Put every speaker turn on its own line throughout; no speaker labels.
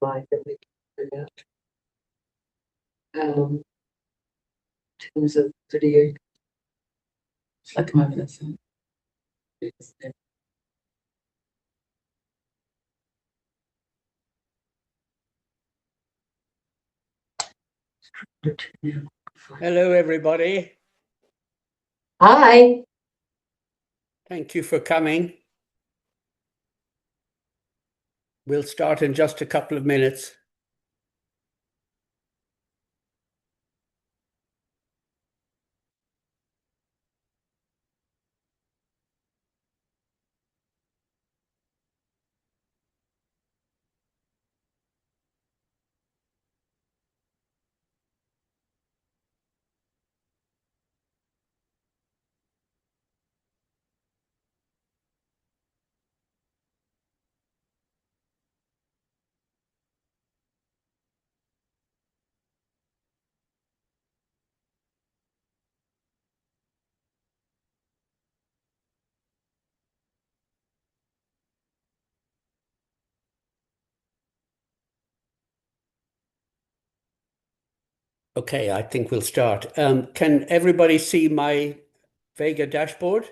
Mind that we can bring up. In terms of video. I'll come over that side.
Hello, everybody.
Hi.
Thank you for coming. We'll start in just a couple of minutes. Okay, I think we'll start. Can everybody see my Vega dashboard?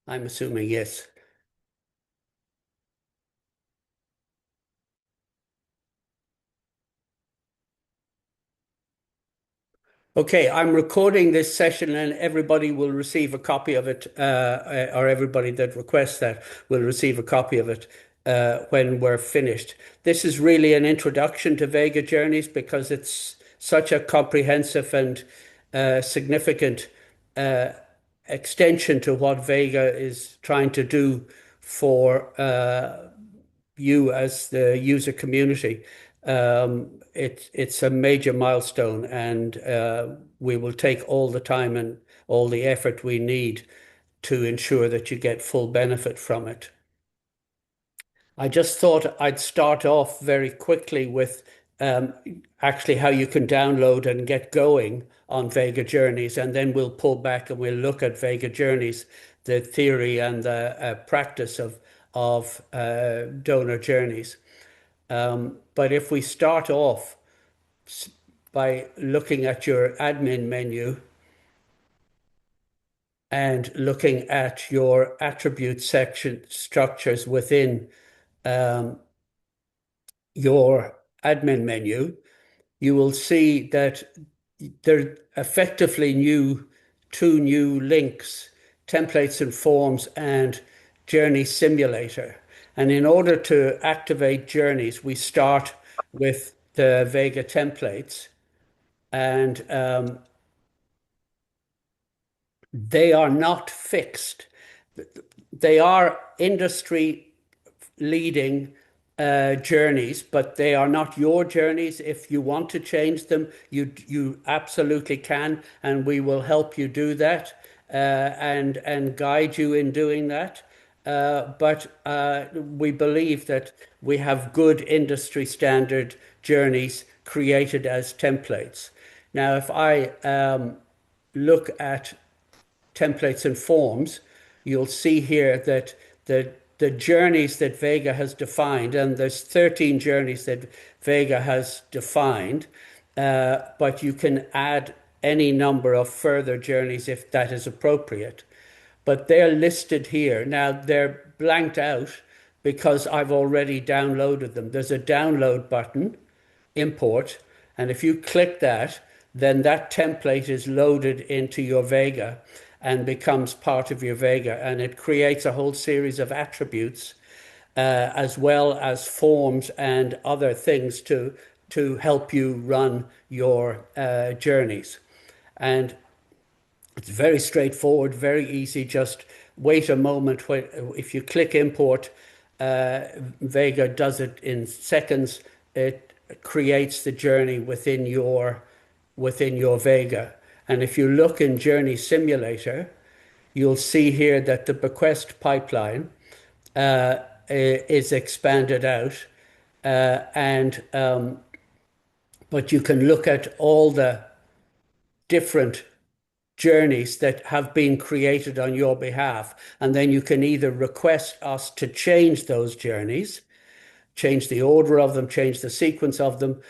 I'm assuming yes. Okay, I'm recording this session and everybody will receive a copy of it, or everybody that requests that will receive a copy of it when we're finished. This is really an introduction to Vega Journeys because it's such a comprehensive and significant extension to what Vega is trying to do for you as the user community. It's a major milestone, and we will take all the time and all the effort we need to ensure that you get full benefit from it. I just thought I'd start off very quickly with actually how you can download and get going on Vega Journeys, and then we'll pull back and we'll look at Vega Journeys, the theory and the practice of donor journeys. But if we start off by looking at your admin menu and looking at your attribute section structures within your admin menu, you will see that there are effectively two new links, templates and forms and journey simulator. And in order to activate journeys, we start with the Vega templates, and they are not fixed. They are industry leading journeys, but they are not your journeys. If you want to change them, you absolutely can, and we will help you do that and guide you in doing that. But we believe that we have good industry standard journeys created as templates. Now, if I look at templates and forms, you'll see here that the journeys that Vega has defined, and there's 13 journeys that Vega has defined, but you can add any number of further journeys if that is appropriate. But they're listed here. Now they're blanked out because I've already downloaded them. There's a download button, import, and if you click that, then that template is loaded into your Vega and becomes part of your Vega, and it creates a whole series of attributes as well as forms and other things to help you run your journeys. And it's very straightforward, very easy. Just wait a moment. If you click import, Vega does it in seconds. It creates the journey within your Vega. And if you look in Journey Simulator, you'll see here that the bequest pipeline is expanded out. and but you can look at all the different journeys that have been created on your behalf, and then you can either request us to change those journeys, change the order of them, change the sequence of them,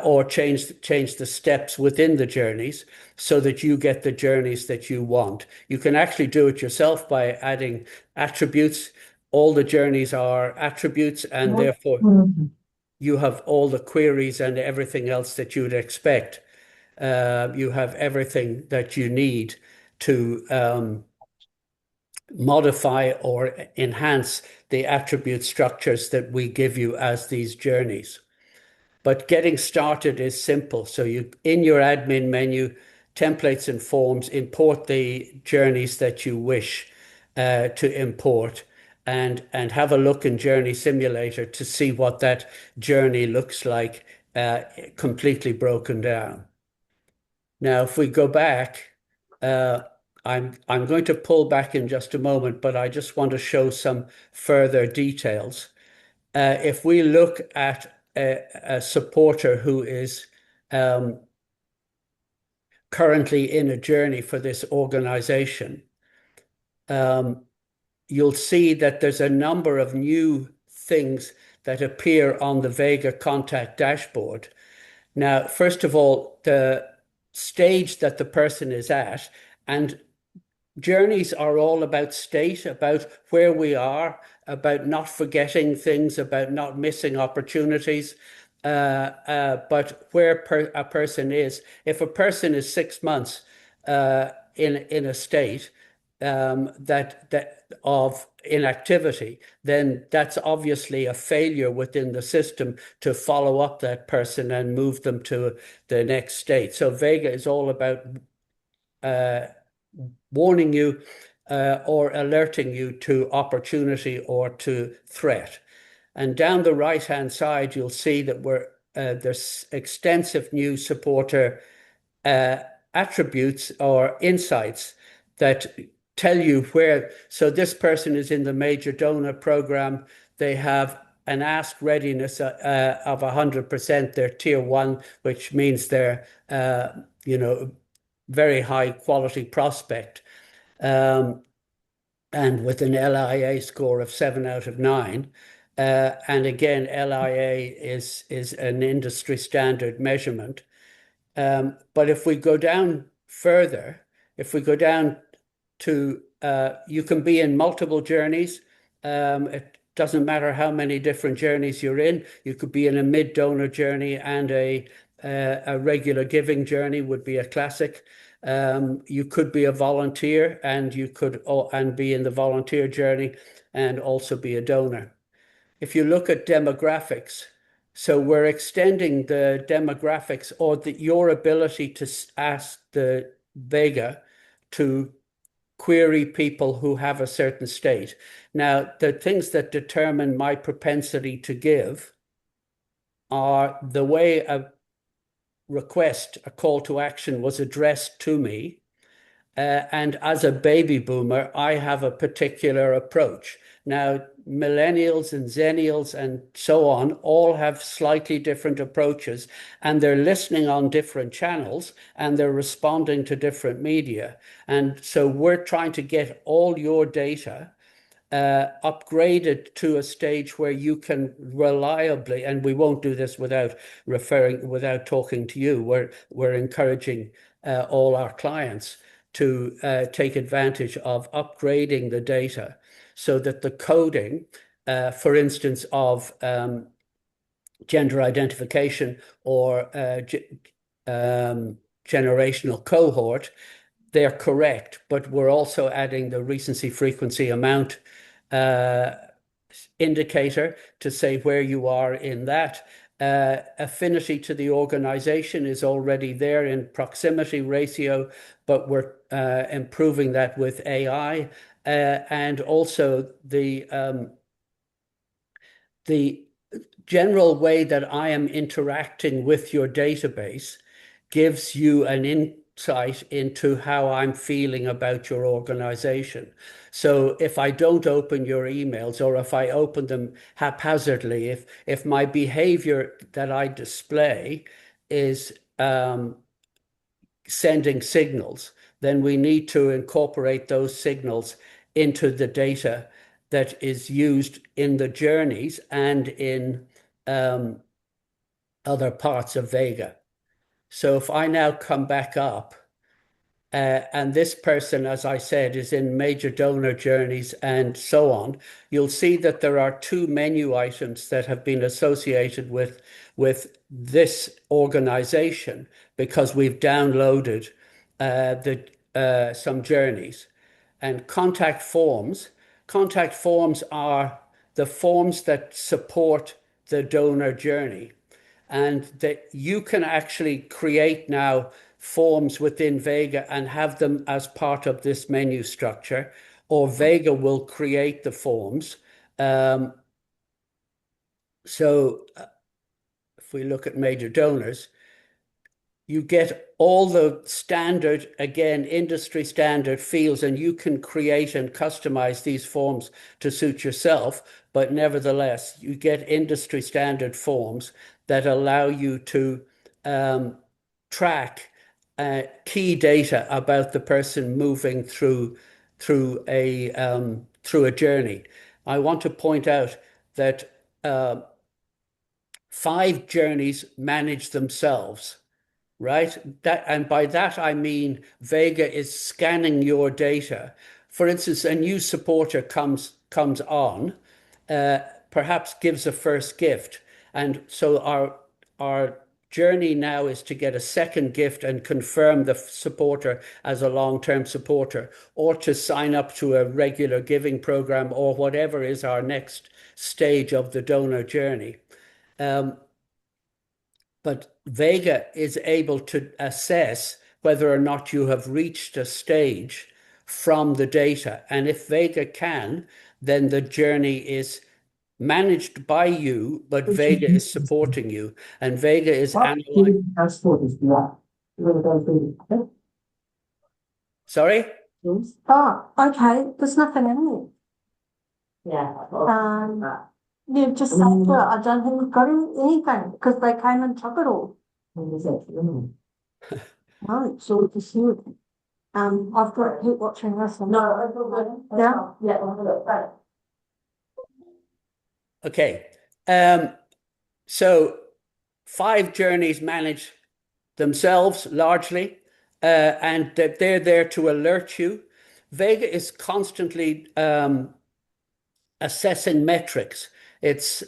or change the steps within the journeys so that you get the journeys that you want. You can actually do it yourself by adding attributes. All the journeys are attributes, and therefore you have all the queries and everything else that you'd expect. You have everything that you need to modify or enhance the attribute structures that we give you as these journeys. But getting started is simple. So you, in your admin menu, templates and forms, import the journeys that you wish to import, and have a look in Journey Simulator to see what that journey looks like, completely broken down. Now, if we go back, uh, I'm going to pull back in just a moment, but I just want to show some further details. If we look at a supporter who is currently in a journey for this organization, you'll see that there's a number of new things that appear on the Vega contact dashboard. Now, first of all, the stage that the person is at, and journeys are all about state, about where we are, about not forgetting things, about not missing opportunities, but where a person is. If a person is 6 months in a state that of inactivity, then that's obviously a failure within the system to follow up that person and move them to the next state. So Vega is all about warning you or alerting you to opportunity or to threat. And down the right-hand side, you'll see that there's extensive new supporter attributes or insights that tell you where. So this person is in the major donor program. They have an ask readiness of 100%. They're tier 1, which means they're very high quality prospect, and with an LIA score of 7 out of 9. And again, LIA is an industry standard measurement. But if we go down further, if we go down to, you can be in multiple journeys. It doesn't matter how many different journeys you're in. You could be in a mid-donor journey, and a regular giving journey would be a classic. You could be a volunteer, and you could be in the volunteer journey and also be a donor. If you look at demographics, so we're extending the demographics or your ability to ask the Vega to query people who have a certain state. Now, the things that determine my propensity to give are the way a request, a call to action was addressed to me. And as a baby boomer, I have a particular approach. Now, millennials and zennials and so on all have slightly different approaches, and they're listening on different channels, and they're responding to different media. And so we're trying to get all your data upgraded to a stage where you can reliably, and we won't do this without talking to you. We're encouraging all our clients to take advantage of upgrading the data so that the coding, for instance, of gender identification or generational cohort, they're correct, but we're also adding the recency, frequency, amount indicator to say where you are in that. Affinity to the organization is already there in proximity ratio, but we're improving that with AI, and also the general way that I am interacting with your database gives you an insight into how I'm feeling about your organization. So if I don't open your emails, or if I open them haphazardly, if my behavior that I display is sending signals, then we need to incorporate those signals into the data that is used in the journeys and in other parts of Vega. So if I now come back up, and this person, as I said, is in major donor journeys and so on, you'll see that there are two menu items that have been associated with this organization because we've downloaded some journeys. And contact forms. Contact forms are the forms that support the donor journey, and that you can actually create now forms within Vega and have them as part of this menu structure, or Vega will create the forms. So if we look at major donors, you get all the standard, again, industry standard fields, and you can create and customize these forms to suit yourself. But nevertheless, you get industry standard forms that allow you to track key data about the person moving through a journey. I want to point out that 5 journeys manage themselves, right? And by that I mean Vega is scanning your data. For instance, a new supporter comes on, perhaps gives a first gift, and so our journey now is to get a second gift and confirm the supporter as a long-term supporter, or to sign up to a regular giving program, or whatever is our next stage of the donor journey. But Vega is able to assess whether or not you have reached a stage from the data. And if Vega can, then the journey is managed by you, but Vega is supporting you. And Vega is analyzing. Sorry?
Oh, okay. There's nothing in it. You just said that I don't think we've got anything because they came and took it all. No, so we can see it. I've got to keep watching this one. No, yeah, yeah.
Okay. So 5 journeys manage themselves largely, and that they're there to alert you. Vega is constantly assessing metrics. It's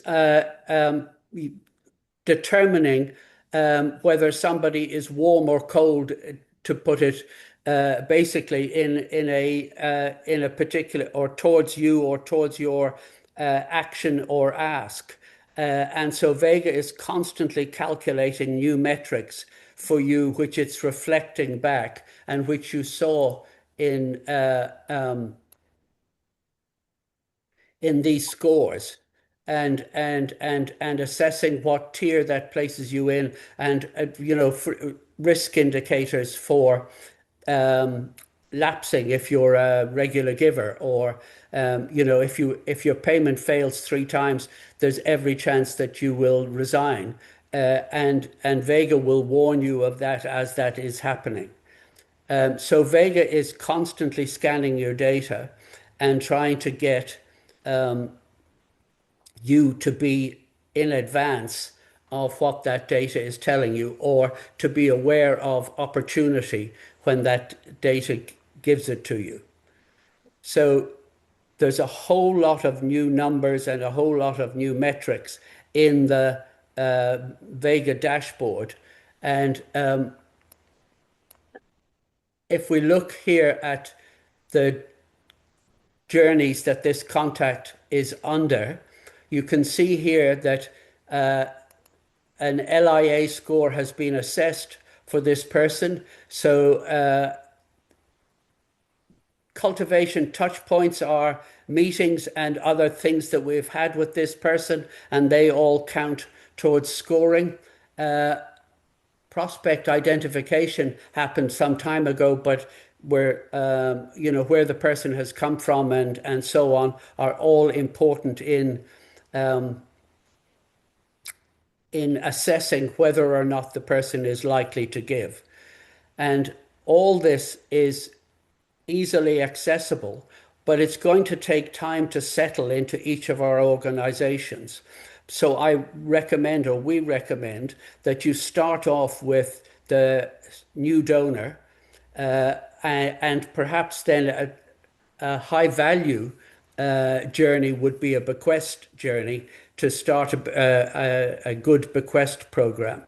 determining whether somebody is warm or cold, to put it basically in a particular, or towards you, or towards your action or ask. And so Vega is constantly calculating new metrics for you, which it's reflecting back, and which you saw in these scores, and assessing what tier that places you in, and risk indicators for lapsing if you're a regular giver, or if your payment fails 3 times, there's every chance that you will resign, and Vega will warn you of that as that is happening. So Vega is constantly scanning your data and trying to get you to be in advance of what that data is telling you, or to be aware of opportunity when that data gives it to you. So there's a whole lot of new numbers and a whole lot of new metrics in the Vega dashboard. And if we look here at the journeys that this contact is under, you can see here that an LIA score has been assessed for this person. So cultivation touch points are meetings and other things that we've had with this person, and they all count towards scoring. prospect identification happened some time ago, but where where the person has come from and so on are all important in assessing whether or not the person is likely to give. And all this is easily accessible, but it's going to take time to settle into each of our organizations. So I recommend, or we recommend, that you start off with the new donor and perhaps then a high value journey would be a bequest journey to start a good bequest program.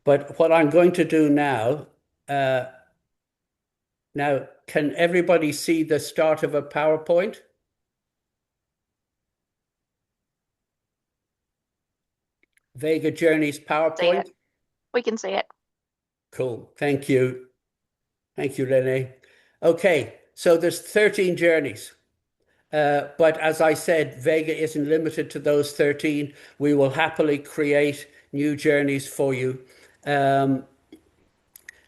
But what I'm going to do now, can everybody see the start of a PowerPoint? Vega Journeys PowerPoint?
We can see it.
Cool. Thank you. Thank you, Renee. Okay, so there's 13 journeys. But as I said, Vega isn't limited to those 13. We will happily create new journeys for you.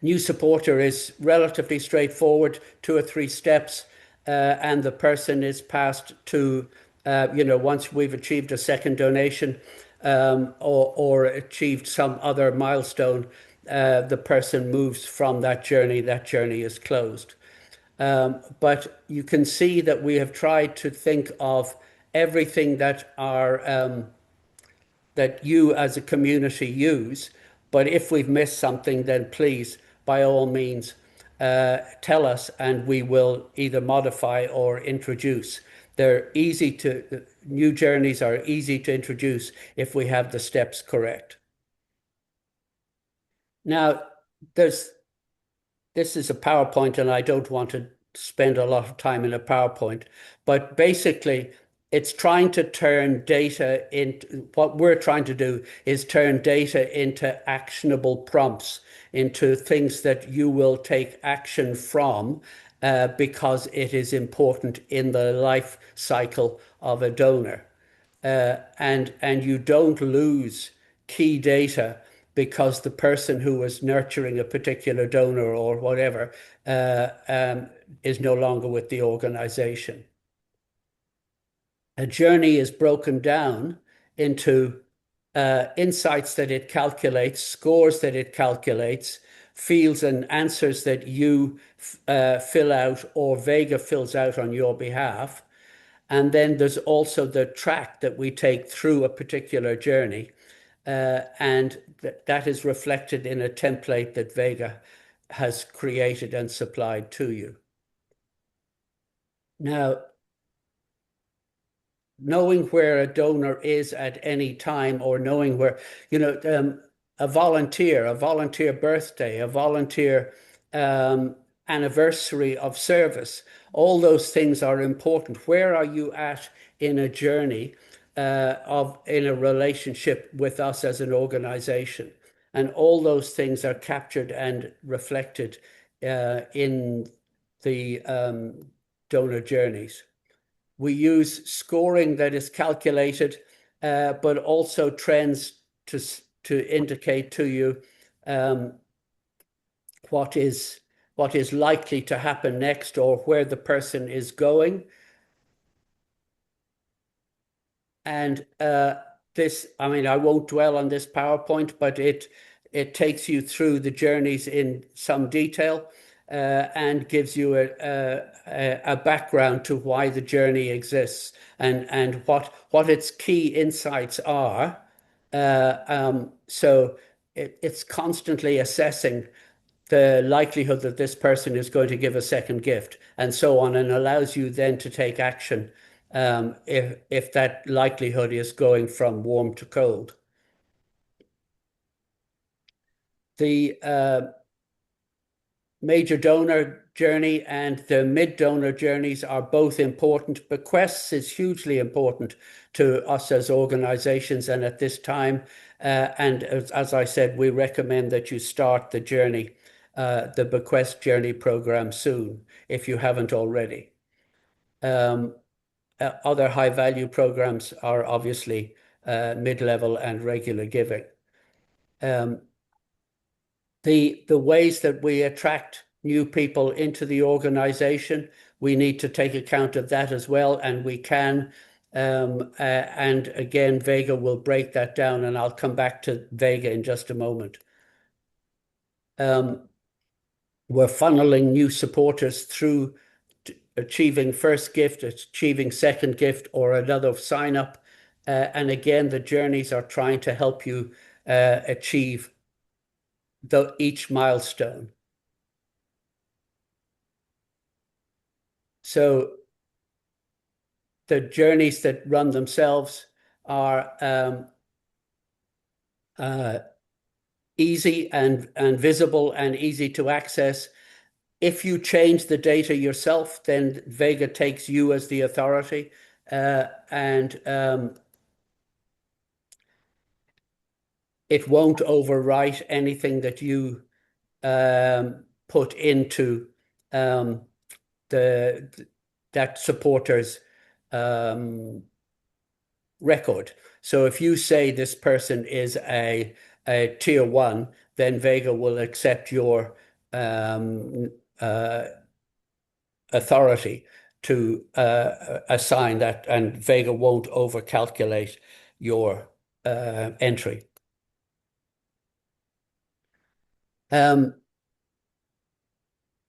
New supporter is relatively straightforward, 2 or 3 steps, and the person is passed to, once we've achieved a second donation or achieved some other milestone, the person moves from that journey. That journey is closed. But you can see that we have tried to think of everything that that you as a community use. But if we've missed something, then please, by all means, tell us and we will either modify or introduce. New journeys are easy to introduce if we have the steps correct. Now, this is a PowerPoint and I don't want to spend a lot of time in a PowerPoint, but basically it's trying to turn data into, what we're trying to do is turn data into actionable prompts, into things that you will take action from because it is important in the life cycle of a donor. And you don't lose key data because the person who was nurturing a particular donor or whatever is no longer with the organization. A journey is broken down into insights that it calculates, scores that it calculates, fields and answers that you fill out or Vega fills out on your behalf. And then there's also the track that we take through a particular journey. And that is reflected in a template that Vega has created and supplied to you. Now, knowing where a donor is at any time, or knowing where, a volunteer birthday, a volunteer anniversary of service, all those things are important. Where are you at in a journey in a relationship with us as an organization? And all those things are captured and reflected in the donor journeys. We use scoring that is calculated, but also trends to indicate to you what is likely to happen next or where the person is going. And I won't dwell on this PowerPoint, but it takes you through the journeys in some detail and gives you a background to why the journey exists and what its key insights are. So it's constantly assessing the likelihood that this person is going to give a second gift and so on, and allows you then to take action if that likelihood is going from warm to cold. The major donor journey and the mid-donor journeys are both important. Bequests is hugely important to us as organizations and at this time. And as I said, we recommend that you start the journey, the bequest journey program soon, if you haven't already. Other high-value programs are obviously mid-level and regular giving. the ways that we attract new people into the organization, we need to take account of that as well, and we can. And again, Vega will break that down, and I'll come back to Vega in just a moment. We're funneling new supporters through achieving first gift, achieving second gift, or another sign up. And again, the journeys are trying to help you achieve each milestone. So the journeys that run themselves are easy and visible and easy to access. If you change the data yourself, then Vega takes you as the authority, and it won't overwrite anything that you put into that supporter's record. So if you say this person is a tier 1, then Vega will accept your authority to assign that, and Vega won't overcalculate your entry.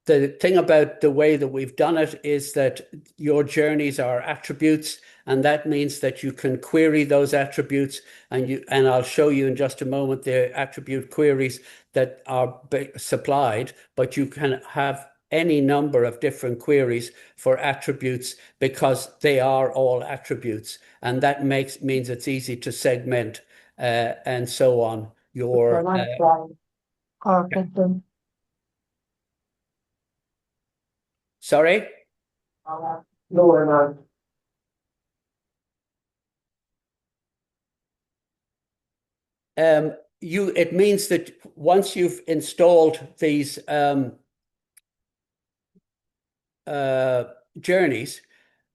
The thing about the way that we've done it is that your journeys are attributes, and that means that you can query those attributes, and I'll show you in just a moment the attribute queries that are supplied, but you can have any number of different queries for attributes because they are all attributes, and that means it's easy to segment and so on your sorry?
No.
It means that once you've installed these journeys,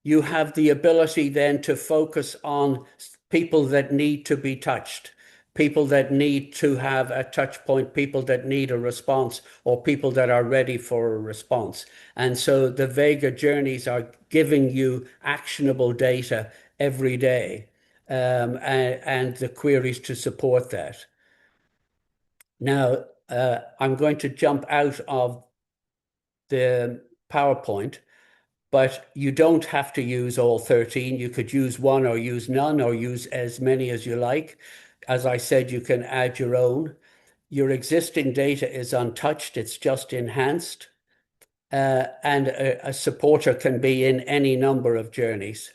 you have the ability then to focus on people that need to be touched, people that need to have a touch point, people that need a response, or people that are ready for a response. And so the Vega journeys are giving you actionable data every day, and the queries to support that. Now, I'm going to jump out of the PowerPoint, but you don't have to use all 13. You could use one or use none or use as many as you like. As I said, you can add your own. Your existing data is untouched. It's just enhanced. And a supporter can be in any number of journeys.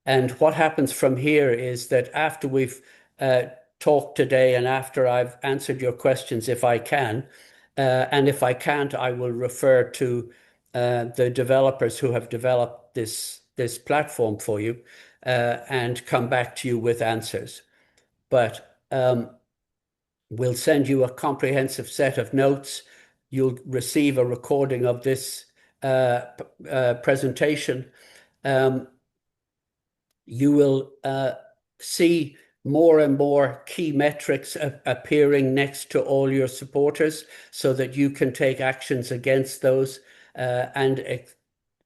And what happens from here is that after we've talked today and after I've answered your questions, if I can, and if I can't, I will refer to the developers who have developed this platform for you and come back to you with answers. But we'll send you a comprehensive set of notes. You'll receive a recording of this presentation. You will see more and more key metrics appearing next to all your supporters so that you can take actions against those and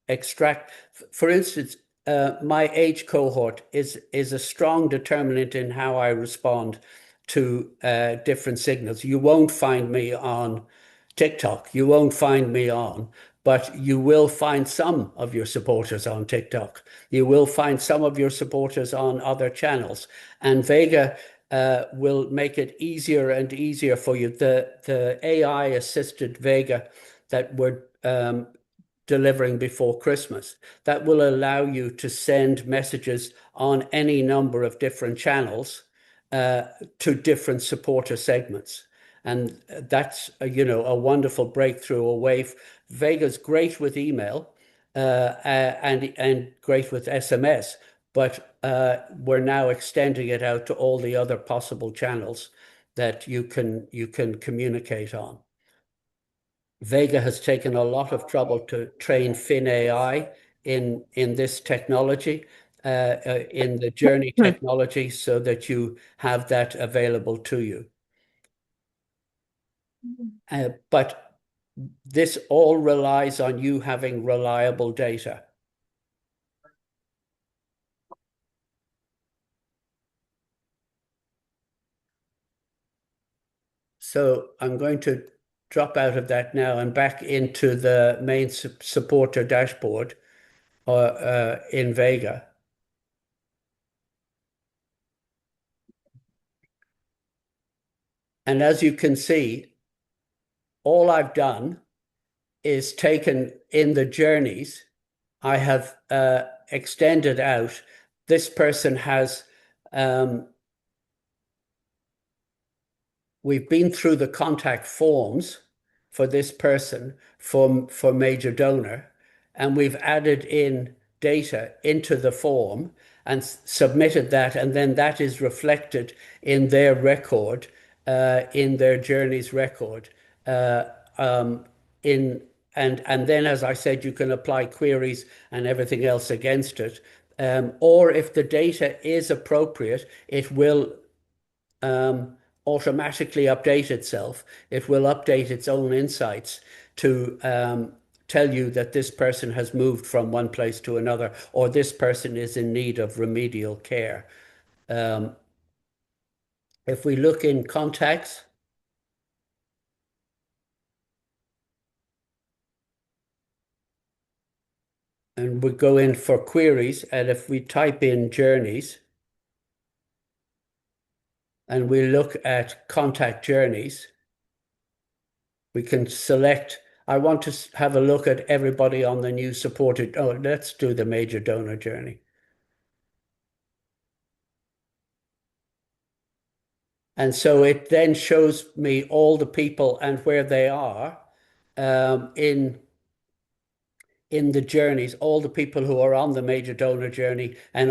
extract. For instance, my age cohort is a strong determinant in how I respond to different signals. You won't find me on TikTok. You won't find me on, but you will find some of your supporters on TikTok. You will find some of your supporters on other channels. And Vega will make it easier and easier for you. The AI-assisted Vega that we're delivering before Christmas, that will allow you to send messages on any number of different channels to different supporter segments. And that's a wonderful breakthrough away. Vega's great with email and great with SMS, but we're now extending it out to all the other possible channels that you can communicate on. Vega has taken a lot of trouble to train FinAI in this technology, in the journey technology, so that you have that available to you. But this all relies on you having reliable data. So I'm going to drop out of that now and back into the main supporter dashboard in Vega. And as you can see, all I've done is taken in the journeys, I have extended out. This person has, we've been through the contact forms for this person for major donor, and we've added in data into the form and submitted that, and then that is reflected in their record, in their journeys record. And then, as I said, you can apply queries and everything else against it. Or if the data is appropriate, it will automatically update itself. It will update its own insights to tell you that this person has moved from one place to another, or this person is in need of remedial care. If we look in contacts, and we go in for queries, and if we type in journeys, and we look at contact journeys, we can select, I want to have a look at everybody on the new supported, oh, let's do the major donor journey. And so it then shows me all the people and where they are in the journeys, all the people who are on the major donor journey, and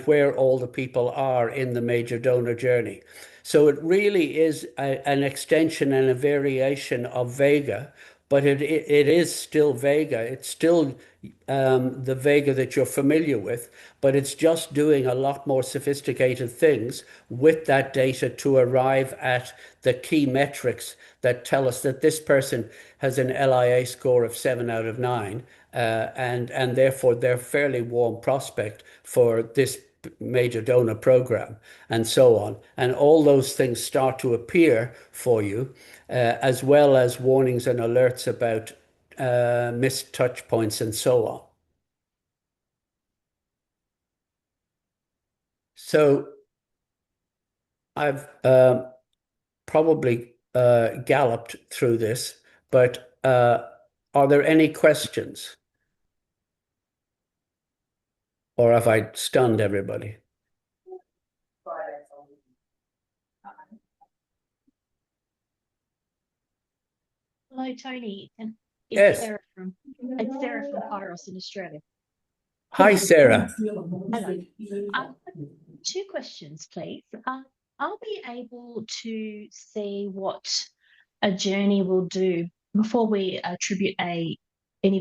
where all the people are in the major donor journey. So it really is an extension and a variation of Vega, but it is still Vega. It's still the Vega that you're familiar with, but it's just doing a lot more sophisticated things with that data to arrive at the key metrics that tell us that this person has an LIA score of 7 out of 9, and therefore they're fairly warm prospect for this major donor program, and so on. And all those things start to appear for you, as well as warnings and alerts about missed touch points and so on. So I've probably galloped through this, but are there any questions? Or have I stunned everybody?
Hello, Tony. And
Yes.
Sarah from Kairos in Australia.
Hi, Sarah.
Hello. Two questions, please. Are we able to see what a journey will do before we attribute any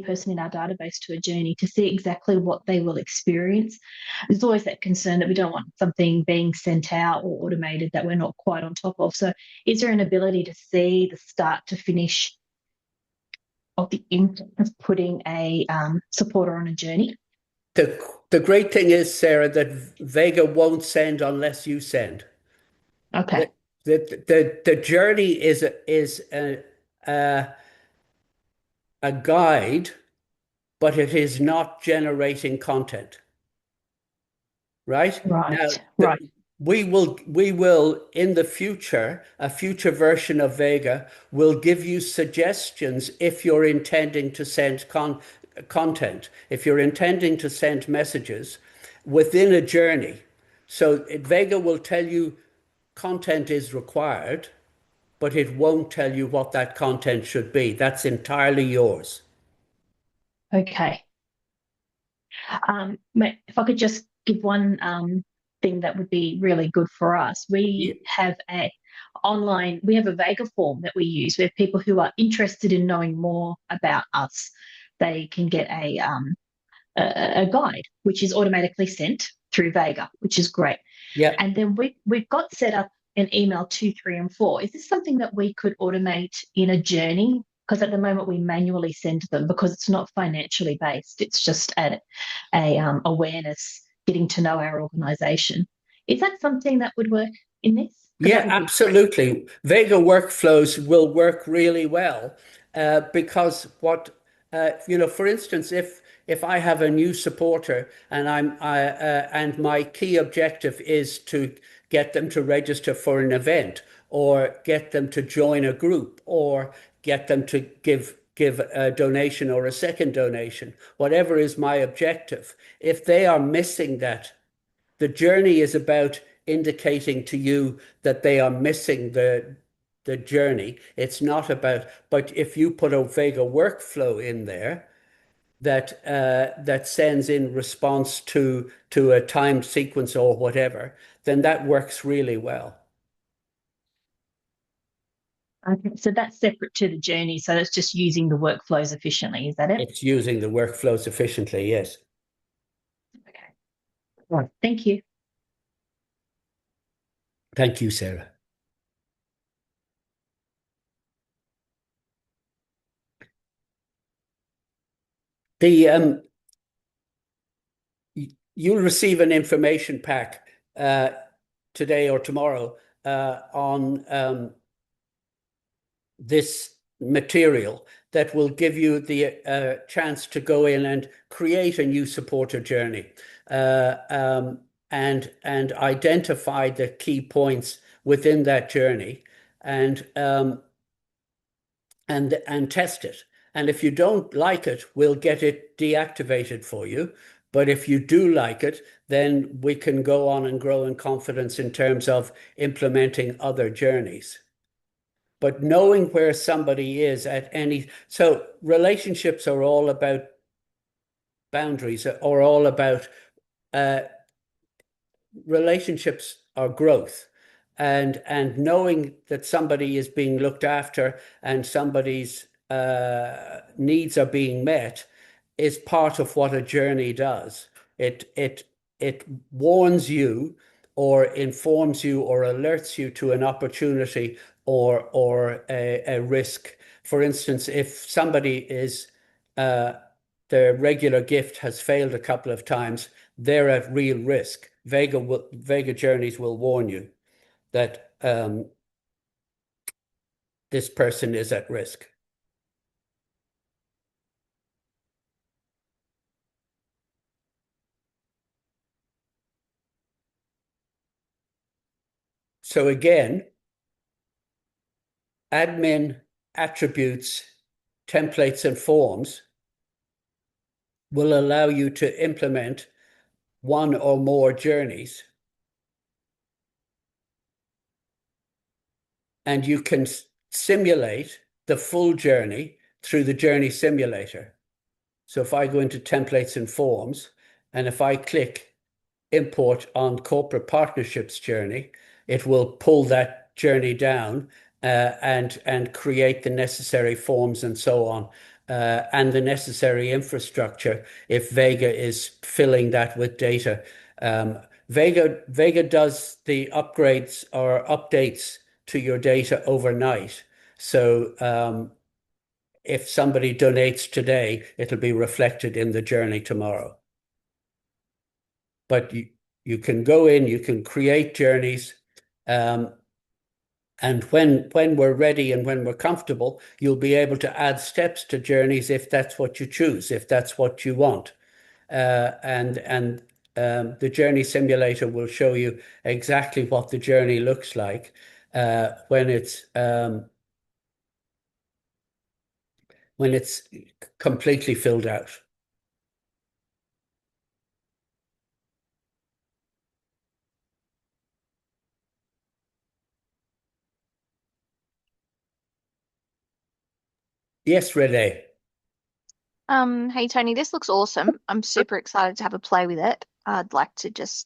person in our database to a journey, to see exactly what they will experience? There's always that concern that we don't want something being sent out or automated that we're not quite on top of. So is there an ability to see the start to finish of the impact of putting a supporter on a journey?
The great thing is, Sarah, that Vega won't send unless you send.
Okay.
The journey is a guide, but it is not generating content. Right?
Right.
Now,
Right.
we will in the future, a future version of Vega will give you suggestions if you're intending to send content, if you're intending to send messages within a journey. So Vega will tell you content is required, but it won't tell you what that content should be. That's entirely yours.
Okay. If I could just give one thing that would be really good for us. We have a Vega form that we use where people who are interested in knowing more about us, they can get a guide, which is automatically sent through Vega, which is great.
Yeah.
And then we've got set up an email 2, 3, and 4. Is this something that we could automate in a journey? Because at the moment we manually send them because it's not financially based. It's just a awareness, getting to know our organisation. Is that something that would work in this? 'Cause
Yeah,
that would be great.
absolutely. Vega workflows will work really well because for instance, if I have a new supporter and and my key objective is to get them to register for an event or get them to join a group or get them to give a donation or a second donation, whatever is my objective. If they are missing that, the journey is about indicating to you that they are missing the journey. It's not about, but if you put a Vega workflow in there that sends in response to a timed sequence or whatever, then that works really well.
Okay, so that's separate to the journey. So that's just using the workflows efficiently. Is that it?
It's using the workflows efficiently, yes.
Okay. Right. Thank you.
Thank you, Sarah. The you'll receive an information pack today or tomorrow on this material that will give you the chance to go in and create a new supporter journey and identify the key points within that journey and test it. And if you don't like it, we'll get it deactivated for you. But if you do like it, then we can go on and grow in confidence in terms of implementing other journeys. But knowing where somebody is at any, so relationships are all about boundaries, or all about relationships are growth. And knowing that somebody is being looked after and somebody's needs are being met is part of what a journey does. It warns you or informs you or alerts you to an opportunity or a risk. For instance, if somebody is their regular gift has failed a couple of times, they're at real risk. Vega Journeys will warn you that this person is at risk. So again, admin attributes, templates, and forms will allow you to implement one or more journeys. And you can simulate the full journey through the journey simulator. So if I go into templates and forms, and if I click import on corporate partnerships journey, it will pull that journey down and create the necessary forms and so on, and the necessary infrastructure if Vega is filling that with data. Vega does the upgrades or updates to your data overnight. So if somebody donates today, it'll be reflected in the journey tomorrow. But you can go in, you can create journeys, and when we're ready and when we're comfortable, you'll be able to add steps to journeys if that's what you choose, if that's what you want. And the journey simulator will show you exactly what the journey looks like when it's completely filled out. Yes, Renee.
Hey Tony, this looks awesome. I'm super excited to have a play with it. I'd like to just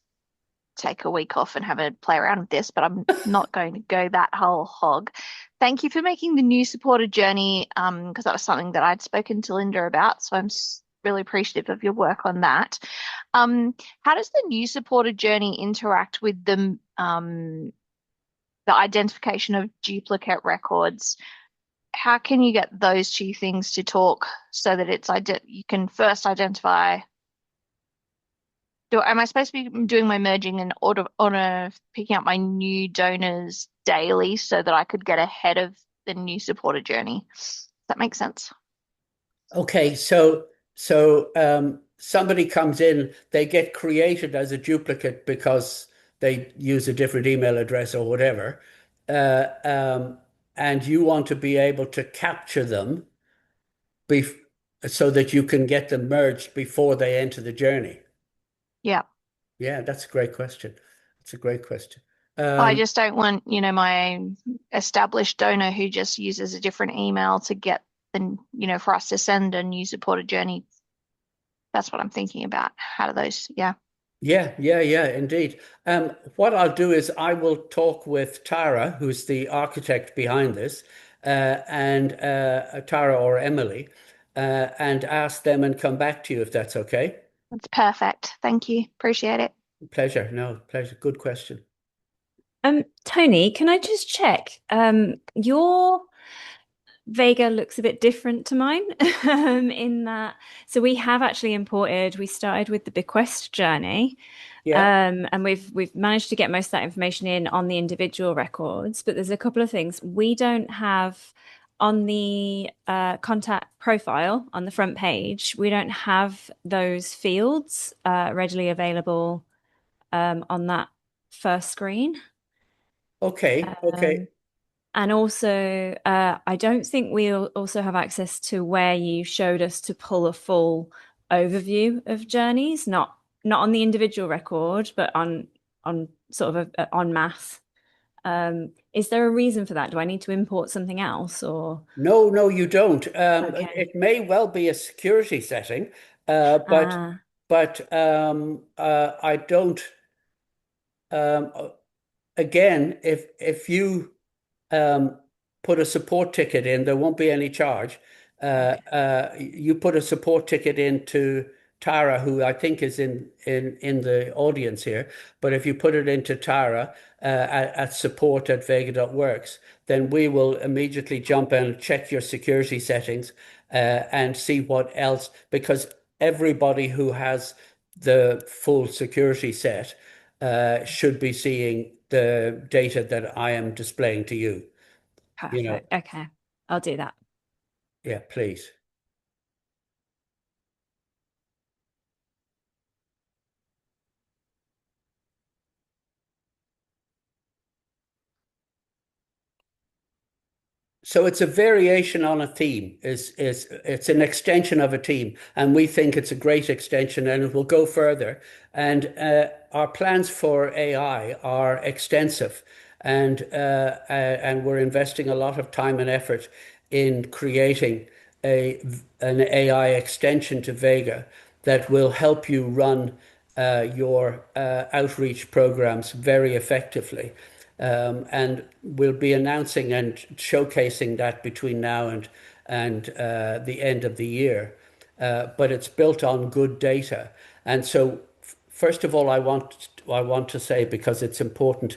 take a week off and have a play around with this, but I'm not going to go that whole hog. Thank you for making the new supporter journey, because that was something that I'd spoken to Linda about. So I'm really appreciative of your work on that. How does the new supporter journey interact with the the identification of duplicate records. How can you get those two things to talk so that it's you can first identify? Am I supposed to be doing my merging and order picking up my new donors daily so that I could get ahead of the new supporter journey? Does that make sense?
Okay, somebody comes in, they get created as a duplicate because they use a different email address or whatever, and you want to be able to capture them bef so that you can get them merged before they enter the journey.
Yeah.
Yeah, that's a great question. That's a great question.
I just don't want, my established donor who just uses a different email to get for us to send a new supporter journey. That's what I'm thinking about. How do those, yeah.
Yeah, indeed. What I'll do is I will talk with Tara, who's the architect behind this, and Tara or Emily, and ask them and come back to you if that's okay.
That's perfect. Thank you. Appreciate it.
Pleasure. No, pleasure. Good question.
Tony, can I just check? Your Vega looks a bit different to mine in that. So we have actually we started with the bequest journey.
Yeah.
And we've managed to get most of that information in on the individual records, but there's a couple of things we don't have on the contact profile on the front page. We don't have those fields readily available on that first screen.
Okay.
And also, I don't think we'll also have access to where you showed us to pull a full overview of journeys, not on the individual record, but on sort of en masse. Is there a reason for that? Do I need to import something else or?
No, you don't.
Okay.
It may well be a security setting, but I don't. Again, if you put a support ticket in, there won't be any charge. You put a support ticket into Tara, who I think is in the audience here. But if you put it into Tara at support@vega.works, then we will immediately jump in and check your security settings and see what else, because everybody who has the full security set should be seeing the data that I am displaying to you.
Perfect. Okay, I'll do that.
Yeah, please. So it's a variation on a theme. It's an extension of a theme, and we think it's a great extension, and it will go further. And our plans for AI are extensive, and we're investing a lot of time and effort in creating an AI extension to Vega that will help you run your outreach programs very effectively. And we'll be announcing and showcasing that between now and the end of the year. But it's built on good data. And so, first of all, I want to say, because it's important,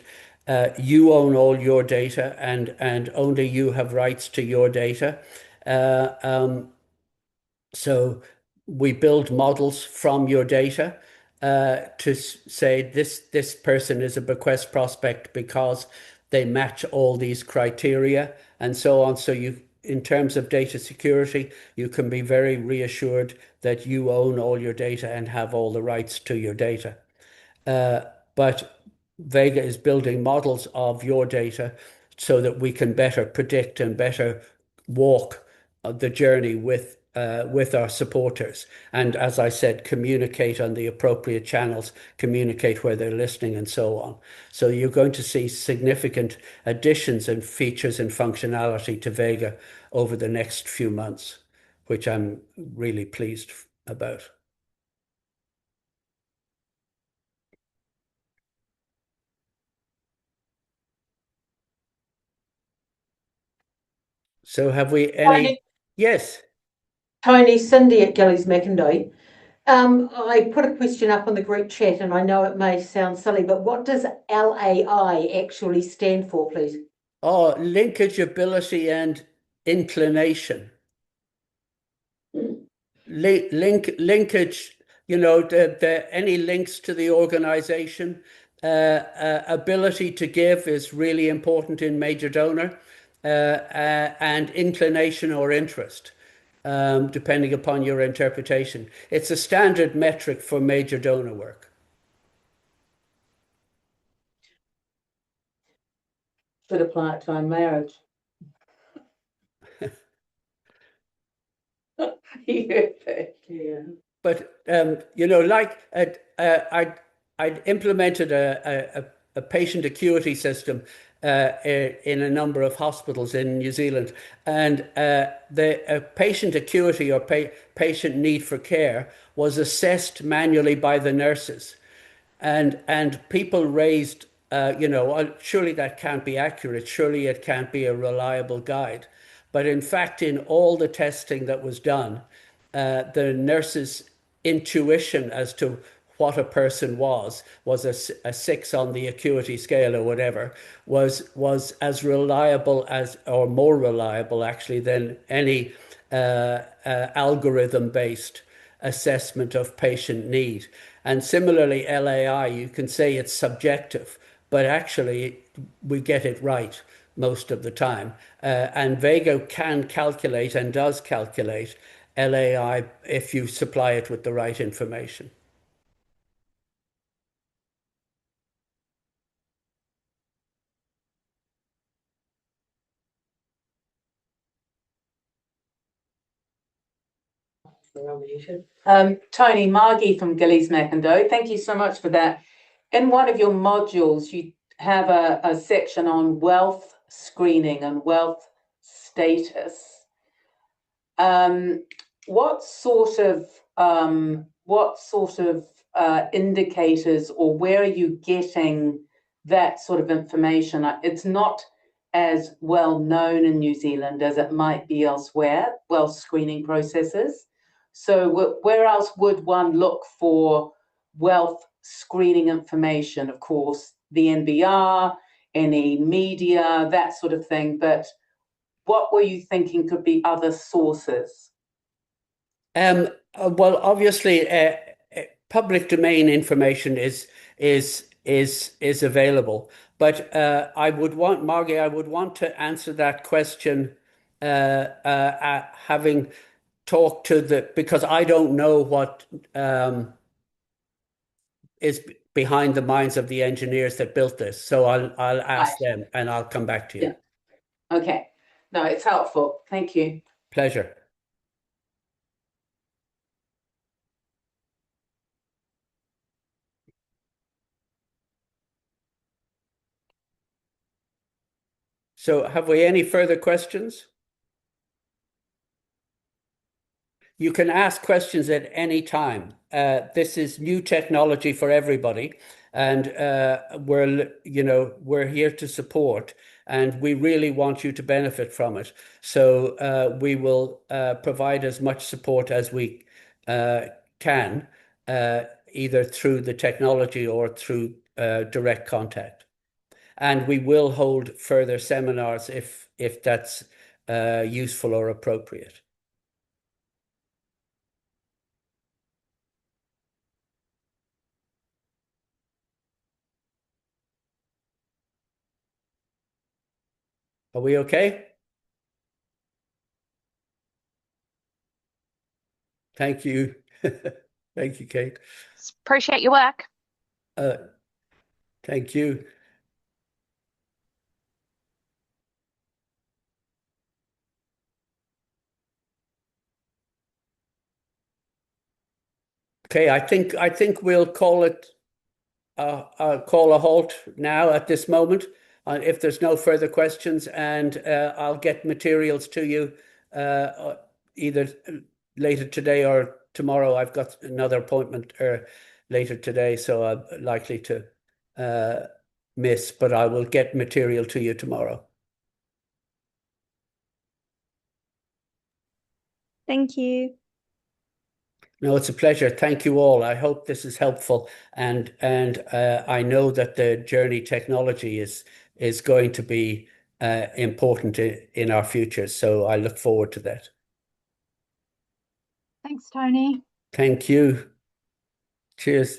you own all your data, and only you have rights to your data. So we build models from your data to say this person is a bequest prospect because they match all these criteria and so on. So you, in terms of data security, you can be very reassured that you own all your data and have all the rights to your data. But Vega is building models of your data so that we can better predict and better walk the journey with our supporters. And as I said, communicate on the appropriate channels, communicate where they're listening and so on. So you're going to see significant additions and features and functionality to Vega over the next few months, which I'm really pleased about. So have we any?
Tony,
Yes.
Tony, Cindy at Gillies McIndoe
I put a question up on the group chat, and I know it may sound silly, but what does LAI actually stand for, please?
Oh, linkage, ability, and inclination. Linkage, any links to the organization. Ability to give is really important in major donor, and inclination or interest, depending upon your interpretation. It's a standard metric for major donor work.
Should apply it to our marriage. Yeah.
But I'd implemented a patient acuity system in a number of hospitals in New Zealand, and the patient acuity or patient need for care was assessed manually by the nurses, and people raised, surely that can't be accurate. Surely it can't be a reliable guide. But in fact, in all the testing that was done, the nurse's intuition as to what a person was a 6 on the acuity scale or whatever, was as reliable as, or more reliable actually, than any algorithm based assessment of patient need. And similarly, LAI, you can say it's subjective, but actually we get it right most of the time. And Vega can calculate and does calculate LAI if you supply it with the right information.
Tony Margie from Gillies Macindoe, thank you so much for that. In one of your modules, you have a section on wealth screening and wealth status. What sort of indicators, or where are you getting that sort of information? It's not as well known in New Zealand as it might be elsewhere, wealth screening processes. So where else would one look for wealth screening information? Of course, the NBR, any media, that sort of thing. But what were you thinking could be other sources?
Well, obviously, public domain information is available, but I would want, Margie, I would want to answer that question, having talked to because I don't know what is behind the minds of the engineers that built this. So I'll ask them and I'll come back to you.
Yeah. Okay. No, it's helpful. Thank you.
Pleasure. So have we any further questions? You can ask questions at any time. This is new technology for everybody, and we're here to support, and we really want you to benefit from it. So we will provide as much support as we can, either through the technology or through direct contact. And we will hold further seminars if that's useful or appropriate. Are we okay? Thank you. Thank you, Kate.
Appreciate your work.
Thank you. Okay, I think we'll call it call a halt now at this moment, if there's no further questions, and I'll get materials to you either later today or tomorrow. I've got another appointment later today, so I'm likely to miss, but I will get material to you tomorrow.
Thank you.
No, it's a pleasure. Thank you all. I hope this is helpful, and I know that the journey technology is going to be important in our future. So I look forward to that.
Thanks, Tony.
Thank you. Cheers.